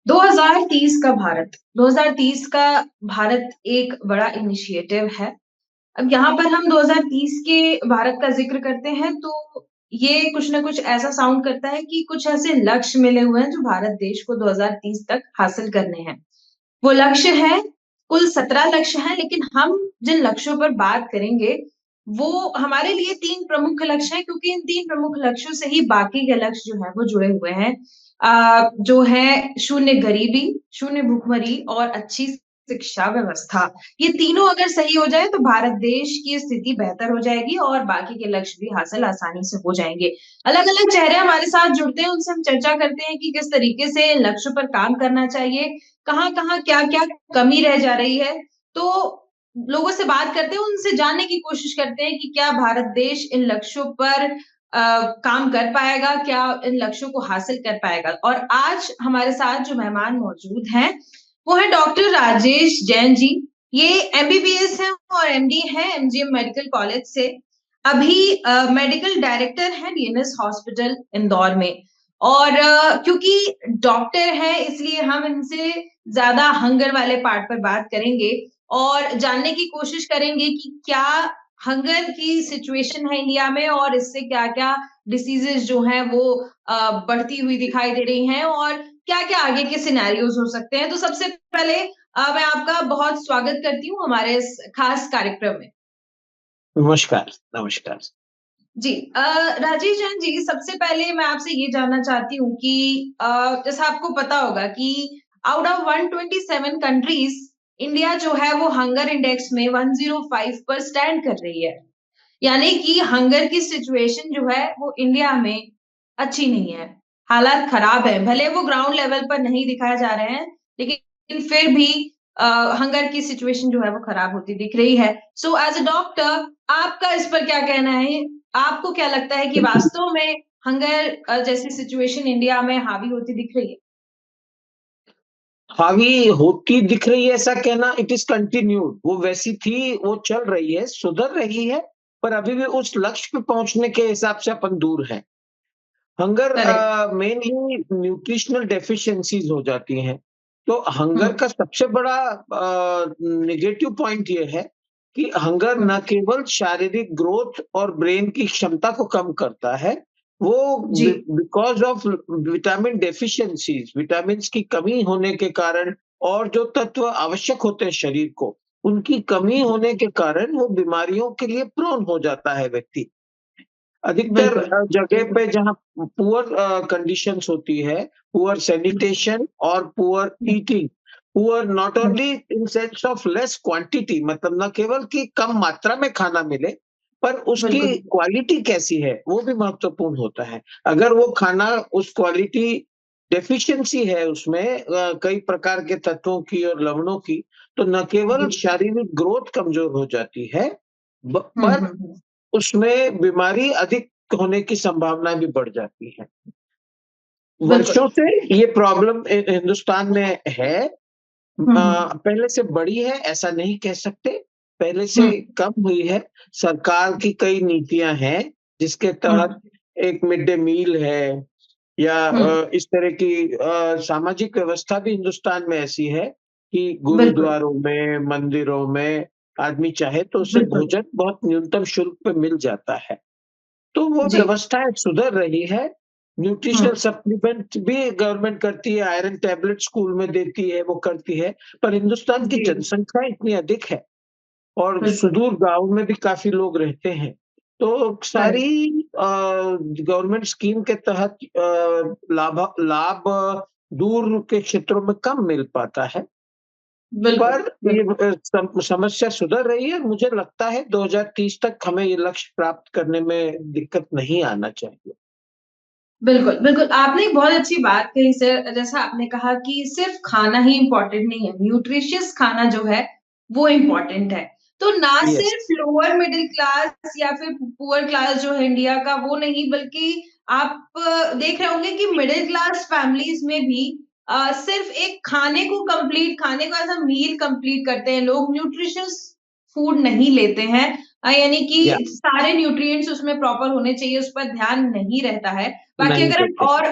2030 का भारत 2030 का भारत एक बड़ा इनिशिएटिव है। अब यहाँ पर हम 2030 के भारत का ज़िक्र करते हैं तो ये कुछ न कुछ ऐसा साउंड करता है कि कुछ ऐसे लक्ष्य मिले हुए हैं जो भारत देश को 2030 तक हासिल करने हैं। वो लक्ष्य हैं, कुल 17 लक्ष्य हैं, लेकिन हम जिन लक्ष्यों पर बात करेंगे, वो हमारे लिए 3 प्रमुख लक्ष्य हैं क्योंकि इन 3 प्रमुख लक्ष्यों से ही बाकी के लक्ष्य जो हैं वो जुड़े हुए हैं। जो है शून्य गरीबी, शून्य भुखमरी और अच्छी शिक्षा व्यवस्था। ये तीनों अगर सही हो जाए तो भारत देश की स्थिति बेहतर हो जाएगी और बाकी के लक्ष्य भी हासिल आसानी से हो जाएँगे। अलग-अलग चेहरे हमारे साथ जुड़ते हैं, उनसे हम चर्चा करते हैं कि किस तरीके से लक्ष्यों पर काम करना चाहिए, कहाँ-कहाँ, क्या-क्या कमी रह जा रही है। तो लोगों से बात करते हैं, उनसे जानने की कोशिश करते हैं कि क्या भारत देश इन लक्ष्यों पर काम कर पाएगा, क्या इन लक्ष्यों को हासिल कर पाएगा? और आज हमारे साथ जो मेहमान मौजूद हैं, वो है डॉक्टर राजेश जैन जी। ये एमबीबीएस हैं और एमडी हैं एमजीएम मेडिकल कॉलेज से। अभी मेडिकल डायरेक्टर हैं डीएनएस हॉस्पिटल इंदौर में। और क्योंकि डॉक्टर हैं इसलिए हम इनसे ज़्यादा हंगर वाले पार्ट पर बात करेंगे और जानने की कोशिश करेंगे कि क्या हंगर की सिचुएशन है इंडिया में और इससे क्या-क्या डिसीज़ेज़ जो हैं वो बढ़ती हुई दिखाई दे रही हैं और क्या-क्या आगे के सिनेरियोज़ हो सकते हैं। तो सबसे पहले मैं आपका बहुत स्वागत करती हूँ हमारे इस खास कार्यक्रम में। नमस्कार, नमस्कार। जी राजेश जैन जी, सबसे पहले मैं आपसे ये जानना चाहती हूँ कि जैसा आपको पता होगा कि आउट ऑफ 127 कंट्रीज़ इंडिया जो है वो हंगर इंडेक्स में 105 पर स्टैंड कर रही है। यानी कि हंगर की सिचुएशन जो है वो इंडिया में अच्छी नहीं है, हालात खराब है। भले वो ग्राउंड लेवल पर नहीं दिखाए जा रहे हैं, लेकिन फिर भी अ, हंगर की सिचुएशन जो है वो खराब होती दिख रही है। सो एज़ अ डॉक्टर आपका इस पर क्या कहना है? आपको क्या लगता है कि वास्तव में हंगर जैसी सिचुएशन इंडिया में हावी होती दिख रही है? हावी होती दिख रही है ऐसा कहना इट इज़ कंटिन्यूड वो वैसी थी, वो चल रही है, सुधर रही है, पर अभी भी उस लक्ष्य पे पहुँचने के हिसाब से अपन दूर हैं। Hunger correct. Mainly nutritional deficiencies हो जाती हैं। तो हुँ, हंगर का सबसे बड़ा नेगेटिव पॉइंट ये है कि हंगर हुँ, ना केवल शारीरिक ग्रोथ और ब्रेन की क्षमता को कम करता है, वो जी। Because of vitamin deficiencies vitamins की कमी होने के कारण और जो तत्व आवश्यक होते हैं शरीर को, उनकी कमी होने के कारण वो बीमारियों के लिए प्रोन हो जाता है व्यक्ति। अधिकतर बिल्कुल, जगह बिल्कुल। पे जहाँ पुअर कंडीशंस होती है, पुअर हुँ, सैनिटेशन और poor hmm, eating, poor not hmm, only in sense of less quantity मतलब न केवल कि कम मात्रा में खाना मिले, पर उसकी बिल्कुल। क्वालिटी कैसी है, वो भी महत्वपूर्ण होता है। अगर वो खाना उस क्वालिटी डेफिशिएंसी है उसमें कई प्रकार के तत्वों की और लवणों की, तो न केवल जी। शारीरिक ग्रोथ कमज़ोर हो जाती है, ब हुँ, पर हुँ, हुँ। उसमें बीमारी अधिक होने की संभावना भी बढ़ जाती है। बिल्कुल। वर्षों से ये प्रॉब्लम हिंदुस्तान में है। हुँ, हुँ, पहले से बढ़ी है ऐसा नहीं कह सकते, पहले से हुँ, कम हुई है। सरकार की कई नीतियाँ हैं, जिसके हुँ, तहत एक मिड डे मील है या हुँ, इस तरह की सामाजिक व्यवस्था भी हिंदुस्तान में ऐसी है कि बिल्कुल, गुरुद्वारों में, मंदिरों में आदमी चाहे तो उसे बिल्कुल। भोजन बहुत न्यूनतम शुल्क पे मिल जाता है। तो वो जी। व्यवस्थाएँ सुधर रही है। हुँ, न्यूट्रिशनल सप्लीमेंट भी गवर्नमेंट करती है, आयरन टैबलेट स्कूल में देती है, वो करती है। पर हिंदुस्तान की जी, जनसंख्या इतनी अधिक है और बिल्कुल, सुदूर गाँव में भी काफ़ी लोग रहते हैं। तो करेक्ट, सारी गवर्नमेंट स्कीम के तहत लाभ दूर के क्षेत्रों में कम मिल पाता है। बिल्कुल, पर ये बिल्कुल। समस्या सुधर रही है। मुझे लगता है 2030 तक हमें ये लक्ष्य प्राप्त करने में दिक्कत नहीं आना चाहिए। बिल्कुल, बिल्कुल, आपने एक बहुत अच्छी बात कही सर, जैसा आपने कहा कि सिर्फ़ खाना ही इम्पोर्टेंट नहीं है, न्यूट्रिशियस खाना जो है, वो इम्पोर्टेंट है। तो ना यस, सिर्फ़ लोअर मिडल क्लास या फिर पुअर क्लास जो है इंडिया का, वो नहीं बल्कि आप देख रहे होंगे कि मिडल क्लास फैमिलीज़ में भी सिर्फ़ एक खाने को एज़ अ मील कंप्लीट करते हैं लोग, न्यूट्रिशियस फूड नहीं लेते हैं। यानी या कि सारे न्यूट्रिएंट्स उसमें प्रॉपर होने चाहिए, उस पर ध्यान नहीं रहता है। बाकी नहीं अगर हम देते। और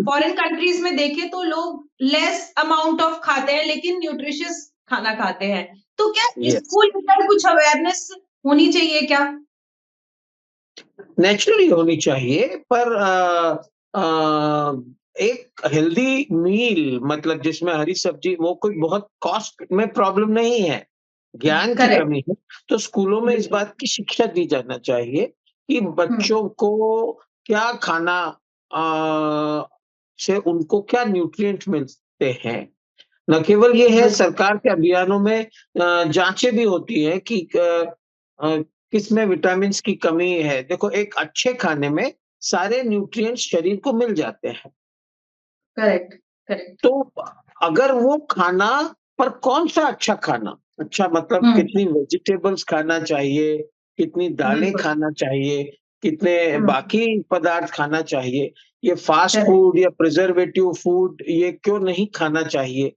फॉरेन कंट्रीज़ में देखें तो लोग लेस अमाउंट ऑफ खाते हैं लेकिन न्यूट्रिशियस खाना खाते हैं। तो क्या यस, इसको लेकर कुछ अवेयरनेस होनी चाहिए क्या? नेचुरली होनी चाहिए, पर एक हेल्दी मील मतलब जिसमें हरी सब्जी, वो कोई बहुत कॉस्ट में प्रॉब्लम नहीं है, ज्ञान की करेक्ट, कमी है। तो स्कूलों में इस बिल्कुल। बात की शिक्षा दी जाना चाहिए कि हुँ, बच्चों को क्या खाना, अ, से उनको क्या न्यूट्रिएंट मिलते हैं। न केवल ये है, बिल्कुल, सरकार के अभियानों में जाँचें भी होती हैं कि अ, किसमें विटामिन्स की कमी है। देखो, एक अच्छे खाने में सारे न्यूट्रिएंट्स शरीर को मिल जाते हैं। Correct, correct. तो अगर वो खाना, पर कौन-सा अच्छा खाना? अच्छा मतलब हुँ, कितनी वेजिटेबल्स खाना चाहिए, कितनी दालें बिल्कुल। खाना चाहिए, कितने हुँ, बाकी पदार्थ खाना चाहिए। ये फास्ट करेक्ट। फूड या प्रिजर्वेटिव फूड ये क्यों नहीं खाना चाहिए?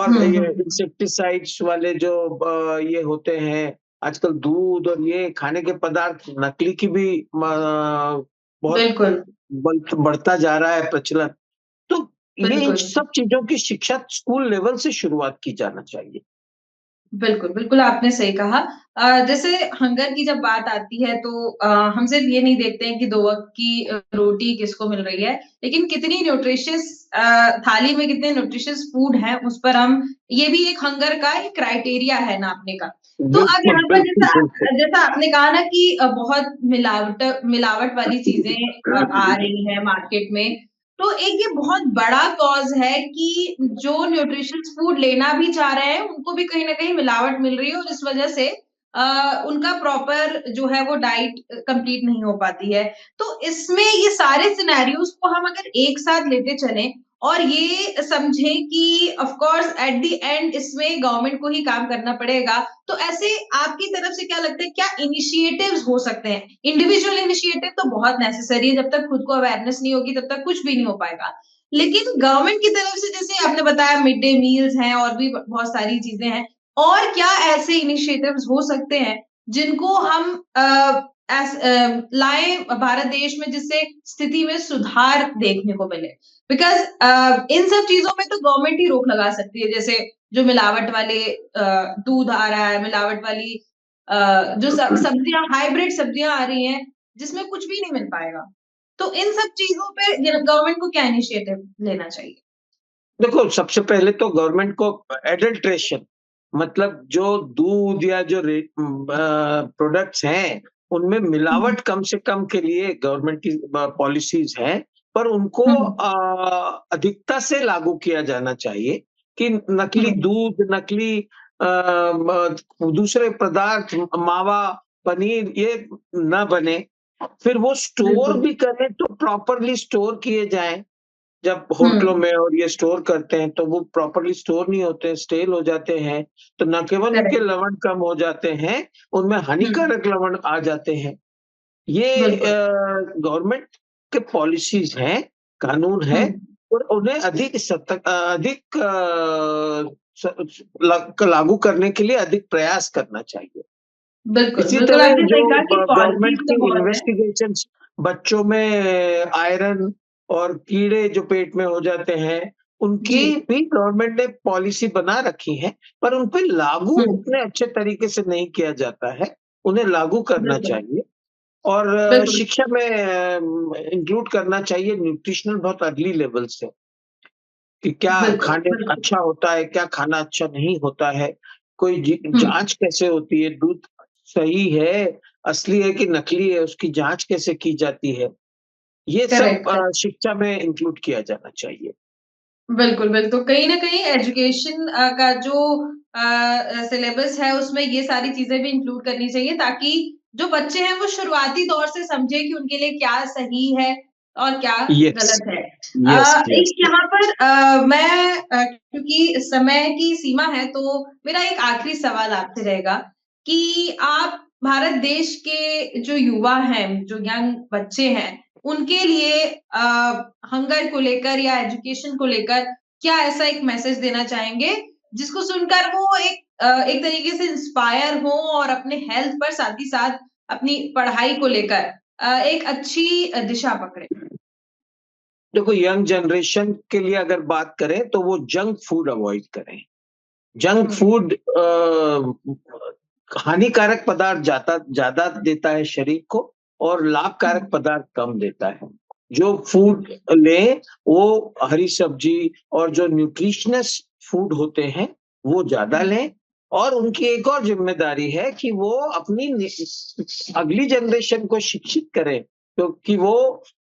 हुँ, और हुँ, ये हुँ। इंसेक्टिसाइड्स वाले जो ये होते हैं, आजकल दूध और ये खाने के पदार्थ नकली की भी बहुत बिल्कुल, बढ़ता जा रहा है प्रचलन। तो ये इन बिल्कुल। सब चीज़ों की शिक्षा स्कूल लेवल से शुरुआत की जाना चाहिए। बिल्कुल, बिल्कुल आपने सही कहा। जैसे हंगर की जब बात आती है तो हम सिर्फ़ ये नहीं देखते हैं कि 2 वक़्त की रोटी किसको मिल रही है, लेकिन कितनी न्यूट्रिशियस थाली में कितने न्यूट्रिशियस फूड हैं, उस पर हम ये भी एक हंगर का एक क्राइटेरिया है नापने का। तो अब बिल्कुल, यहाँ पर बिल्कुल, बिल्कुल। जैसा आपने कहा ना कि बहुत मिलावट वाली चीज़ें आ रही हैं मार्केट में, तो एक ये बहुत बड़ा कॉज़ है कि जो न्यूट्रिशियस फूड लेना भी चाह रहे हैं, उनको भी कहीं न कहीं मिलावट मिल रही है और इस वज़ह से उनका प्रॉपर जो है वो डाइट कंप्लीट नहीं हो पाती है। तो इसमें ये सारे सिनेरियोज़ को हम अगर एक साथ लेते चलें और ये समझें कि of course at the end इसमें गवर्नमेंट को ही काम करना पड़ेगा। तो ऐसे आपकी तरफ से क्या लगता है क्या इनिशिएटिव्स हो सकते हैं? इंडिविजुअल इनिशिएटिव तो बहुत नेसेसरी है, जब तक खुद को अवेयरनेस नहीं होगी तब तक कुछ भी नहीं हो पाएगा। लेकिन गवर्नमेंट की तरफ से जैसे आपने बताया मिड डे मील्स हैं और भी बहुत सारी चीज़ें हैं। और क्या ऐसे इनिशिएटिव्स हो सकते हैं जिनको हम लाएँ भारत देश में जिससे स्थिति में सुधार देखने को मिले? बिकॉज़ इन सब चीज़ों में तो गवर्नमेंट ही रोक लगा सकती है, जैसे जो मिलावट वाले दूध आ रहा है, मिलावट वाली जो सब्जियाँ हाइब्रिड सब्जियाँ आ रही हैं, जिसमें कुछ भी नहीं मिल पाएगा। तो इन सब चीज़ों पे गवर्नमेंट को क्या इनिशिएटिव लेना चाहिए? देखो, सबसे पहले तो गवर्नमेंट को एडल्ट्रेशन, मतलब जो दूध या जो प्रोडक्ट्स हैं, उनमें हुँ, हुँ। मिलावट कम से कम के लिए गवर्नमेंट की पॉलिसीज़ हैं, पर उनको हुँ, हुँ। अधिकता से लागू किया जाना चाहिए कि नकली हुँ, दूध, नकली दूसरे पदार्थ, मावा, पनीर ये ना बने। फिर वो स्टोर बिल्कुल। भी करें तो प्रॉपरली स्टोर किए जाएँ। जब होटलों हुँ, में और ये स्टोर करते हैं, तो वो प्रॉपर्ली स्टोर नहीं होते हैं, स्टेल हो जाते हैं। तो न केवल उनके करेक्ट। लवण कम हो जाते हैं, उनमें हुँ, हानिकारक लवण आ जाते हैं। ये बिल्कुल। गवर्नमेंट के पॉलिसीज़ हैं, कानून हुँ, है, और उन्हें अधिक स स लागू करने के लिए अधिक प्रयास करना चाहिए। बिल्कुल, इसी बिल्कुल तरह आपने जो सही कहा कि गवर्नमेंट पॉलिसीज़ की तो बहुत हैं। इन्वेस्टिगेशंस, बच्चों में आयरन और कीड़े जो पेट में हो जाते हैं, उनकी जी। भी गवर्नमेंट ने पॉलिसी बना रखी है, पर उन पे लागू हुँ, उतने अच्छे तरीके से नहीं किया जाता है। उन्हें लागू करना बिल्कुल, चाहिए और बिल्कुल, शिक्षा में इंक्लूड करना चाहिए न्यूट्रिशनल बहुत अर्ली लेवल से, कि क्या बिल्कुल, खाने बिल्कुल। अच्छा होता है, क्या खाना अच्छा नहीं होता है। कोई हुँ, जाँच कैसे होती है, दूध सही है, असली है कि नकली है, उसकी जाँच कैसे की जाती है। ये सब करेक्ट, करेक्ट। शिक्षा में इंक्लूड किया जाना चाहिए। बिल्कुल, बिल्कुल। तो कहीं न कहीं एजुकेशन का जो सिलेबस है उसमें ये सारी चीज़ें भी इंक्लूड करनी चाहिए ताकि जो बच्चे हैं वो शुरुआती दौर से समझें कि उनके लिए क्या सही है और क्या यस, गलत है। यस, एक यस, यस। यहाँ पर मैं क्योंकि समय की सीमा है तो मेरा एक आखिरी सवाल आपसे रहेगा कि आप भारत देश के जो युवा हैं, जो यंग बच्चे हैं, उनके लिए हंगर को लेकर या एजुकेशन को लेकर क्या ऐसा एक मैसेज देना चाहेंगे जिसको सुनकर वो एक तरीके से इंस्पायर हो और अपने हेल्थ पर साथ ही साथ अपनी पढ़ाई को लेकर एक अच्छी दिशा पकड़े। देखो, यंग जनरेशन के लिए अगर बात करें तो वो जंक फूड अवॉइड करें। जंक हुँ, फूड हानिकारक पदार्थ ज़्यादा ज़्यादा देता है शरीर को और हुँ, लाभकारक पदार्थ कम देता है। जो हुँ, फूड लें, वो हरी सब्जी और जो न्यूट्रिशनस फूड होते हैं, वो ज़्यादा हुँ, लें। और उनकी एक और ज़िम्मेदारी है कि वो अपनी अगली जनरेशन को शिक्षित करें, क्योंकि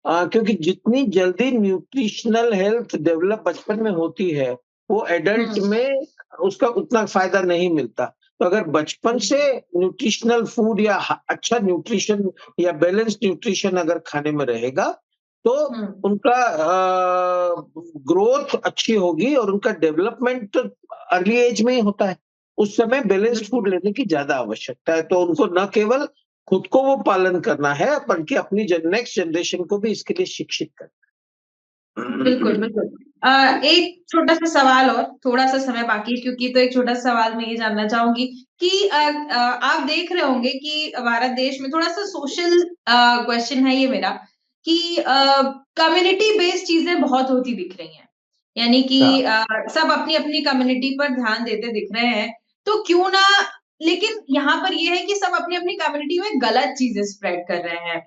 क्योंकि जितनी जल्दी न्यूट्रिशनल हेल्थ डेवलप बचपन में होती है, वो एडल्ट हुँ, में उसका उतना फ़ायदा नहीं मिलता। तो अगर बचपन से बिल्कुल, न्यूट्रिशनल फूड या अच्छा न्यूट्रिशन या बैलेंस्ड न्यूट्रिशन अगर खाने में रहेगा, तो हुँ, उनका ग्रोथ अच्छी होगी और उनका डेवलपमेंट तो अर्ली एज में ही होता है। उस समय बैलेंस्ड बिल्कुल। फूड लेने की ज़्यादा आवश्यकता है, तो उनको न केवल खुद को वो पालन करना है, बल्कि अपनी नेक्स्ट जनरेशन को भी इसके लिए शिक्षित बिल्कुल, करना। बिल्कुल। एक छोटा-सा सवाल और थोड़ा-सा समय बाकी है क्योंकि तो एक छोटा-सा सवाल मैं ये जानना चाहूँगी कि आप देख रहे होंगे कि भारत देश में थोड़ा-सा सोशल क्वेश्चन है ये मेरा कि कम्युनिटी बेस्ड चीज़ें बहुत होती दिख रही हैं। यानी कि हाँ। सब अपनी-अपनी कम्युनिटी पर ध्यान देते दिख रहे हैं। तो क्यों ना लेकिन यहाँ पर ये है कि सब अपनी-अपनी कम्युनिटी में गलत चीज़ें स्प्रेड कर रहे हैं।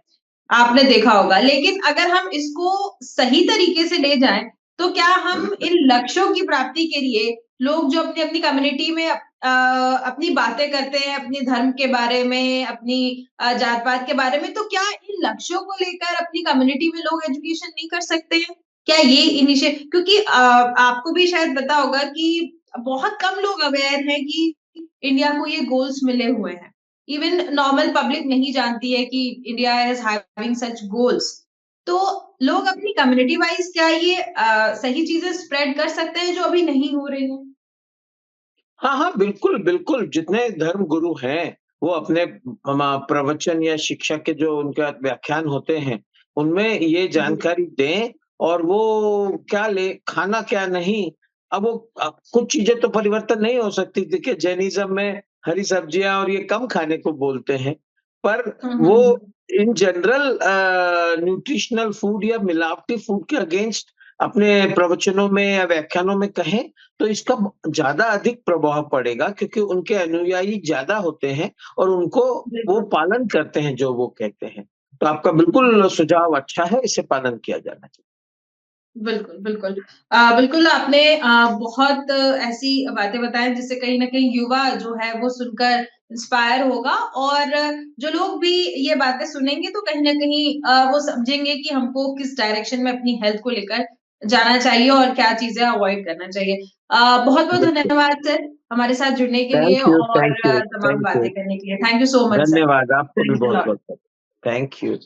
आपने देखा होगा। लेकिन अगर हम इसको सही तरीके से ले जाएँ, तो क्या हम इन लक्ष्यों की प्राप्ति के लिए लोग जो अपनी-अपनी कम्युनिटी में अपनी बातें करते हैं, अपने धर्म के बारे में, अपनी जात-पात के बारे में, तो क्या इन लक्ष्यों को लेकर अपनी कम्युनिटी में लोग एजुकेशन नहीं कर सकते हैं? क्या ये क्योंकि आपको भी शायद पता होगा कि बहुत कम लोग अवेयर हैं कि इंडिया को ये गोल्स मिले हुए हैं। इवन नॉर्मल पब्लिक नहीं जानती है कि India is having such goals. तो लोग अपनी कम्युनिटी वाइज क्या ये सही चीजें स्प्रेड कर सकते हैं जो अभी नहीं हो रही हैं? हाँ, हाँ, बिल्कुल, बिल्कुल, जितने धर्म गुरु हैं, वो अपने प्रवचन या शिक्षा के जो उनका व्याख्यान होते हैं, उनमें ये जी, जानकारी दें और वो क्या खाना क्या नहीं। अब कुछ चीज़ें तो परिवर्तन नहीं हो सकती। देखिए, जैनिज़्म में हरी सब्जियाँ और ये कम खाने को बोलते हैं, पर हुँ, हुँ, वो हुँ। इन जनरल न्यूट्रिशनल फूड या मिलावटी फूड के अगेंस्ट अपने प्रवचनों में या व्याख्यानों में कहें, तो इसका ज़्यादा अधिक प्रभाव पड़ेगा, क्योंकि उनके अनुयायी ज़्यादा होते हैं और उनको वो बिल्कुल। पालन करते हैं जो वो कहते हैं। तो आपका बिल्कुल सुझाव अच्छा है, इसे पालन किया जाना चाहिए। बिल्कुल, बिल्कुल। बिल्कुल आपने बहुत ऐसी बातें बताई जिससे कहीं न कहीं युवा जो है वो सुनकर इंस्पायर होगा और जो लोग भी ये बातें सुनेंगे तो कहीं न कहीं वो समझेंगे कि हमको किस डायरेक्शन में अपनी हेल्थ को लेकर जाना चाहिए और क्या चीज़ें अवॉइड करना चाहिए। बहुत-बहुत बिल्कुल। धन्यवाद सर, हमारे साथ जुड़ने के लिए थैंक यू, और थैंक यू, तमाम थैंक यू। बातें करने के लिए। Thank you so much sir. धन्यवाद, आपको भी थैंक्स अ लॉट। बहुत-बहुत थैंक यू।